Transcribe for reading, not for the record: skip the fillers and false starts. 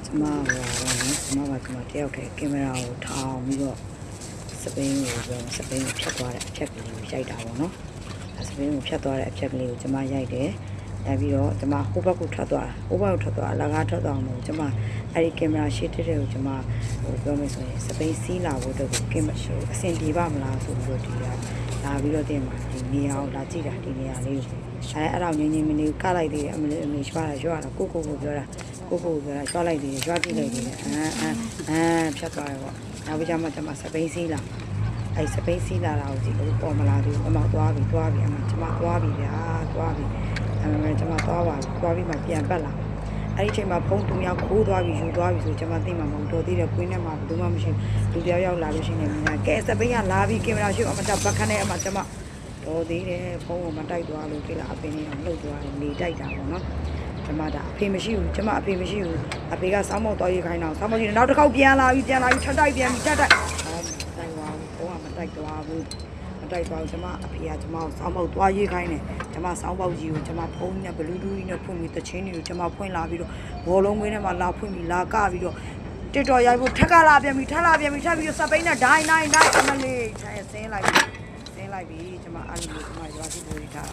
ကျမတယောက်တည်းကင်မရာကိုထောင်ပြီးတော့စပိန်ကိုပြောစပိန်ကိုဖြတ်သွားတဲ့အဖြက်ကလေးကိုရိုက်တာပေါ့နော်စပိန်ကိုဖြတ်သွားတဲ့အဖြက်ကလေးကိုကျမရိုက်တယ်ပြီးတော့ကျမဟိုဘက်ကိုထွက်သွားအလကားထွက်သွားအောင်ကျမအဲ့ဒီကင်မရာရှေ့တဲ့ကိုကျမပြောမယ်ဆိုရင်စပိန်စီးလာဖို့တော့ကင်မရာအဆင်ပြေပါမလားဆိုပြီးတော့ဒီလာပြီးတော့တင်မှာဒီနေရာကိုလာကြည့်တာဒီနေရာလေးကိုအဲ့တော့ငင်းမနေကလိုက်သေးတယ်အမလေးရွှာတာကိုပြောတာရွှာလိုက်သေးတယ်ရွှာကြည့်လိုက်သေးတယ်ဖြတ်သွားတယ်ပေါ့နောက်ပြီးကျမစပိန်စီးလာအဲ့စပိန်စီးလာတာကိုကြည့်လို့ပေါ်မလာသေးဘူးအမသွားပြီအမကျမသွားပြီဗျာသွားပြီကျမသွားပါသွားပြီးမှပြန်ပတ်လာအဲ့ဒီချိန်မှာဖုန်းသူများခိုးသွားပြီးယူသွားပြီဆိုကျမသိမှာမဟုတ်တော့သေးတယ်ကွင်းထဲမှာဘယ်သူမှမရှိလူတယောက်ရောက်လာလို့ရှိနေမြင်ကဲစပိန်ကလာပြီးကင်မရာရှိအမတက်ဘက်ခနဲ့အမကျမတော်သေးတယ်ဖုန်းကိုမတိုက်သွားလို့ဒီလားအပင်လေးအောင်လှုပ်သွားတယ်နေတိုက်တာပေါ့နော်ကျမဒါအဖေမရှိဘူးကျမအဖေမရှိဘူးအဖေကစောင်းမောက်သွားရေးခိုင်းတော့စောင်းမောက်ကြီးနောက်တစ်ခေါက်ပြန်လာပြီးထပ်တိုက်ပြန်ပြီးထပ်တိုက်တိုက်သွားဘူးဘုံကမတိုက်သွားဘူးမတိုက်သွားဘူးကျမအဖေကကျမကိုစောင်းမောက်သွားရေးခိုင်းတယ်ကျမစောင်းပေါက်ကြီးကိုကျမဖုန်းနဲ့ဘလူးတူးကြီးနဲ့ဖွင့်ပြီးတချင်းတွေကိုကျမဖွင့်လာပြီးတော့ဘောလုံးကွင်းထဲမှာလာဖွင့်ပြီးလာကပြီးတော့တစ်တော်ရိုက်ဖို့ထက်ကလာပြန်ပြီးထပ်ပြီးတော့စပိန်နဲ့ဒိုင်းအမလေးဆင်းလိုက်ပြီကျမအားလုံးကိုကျမရွာစီပိုးထား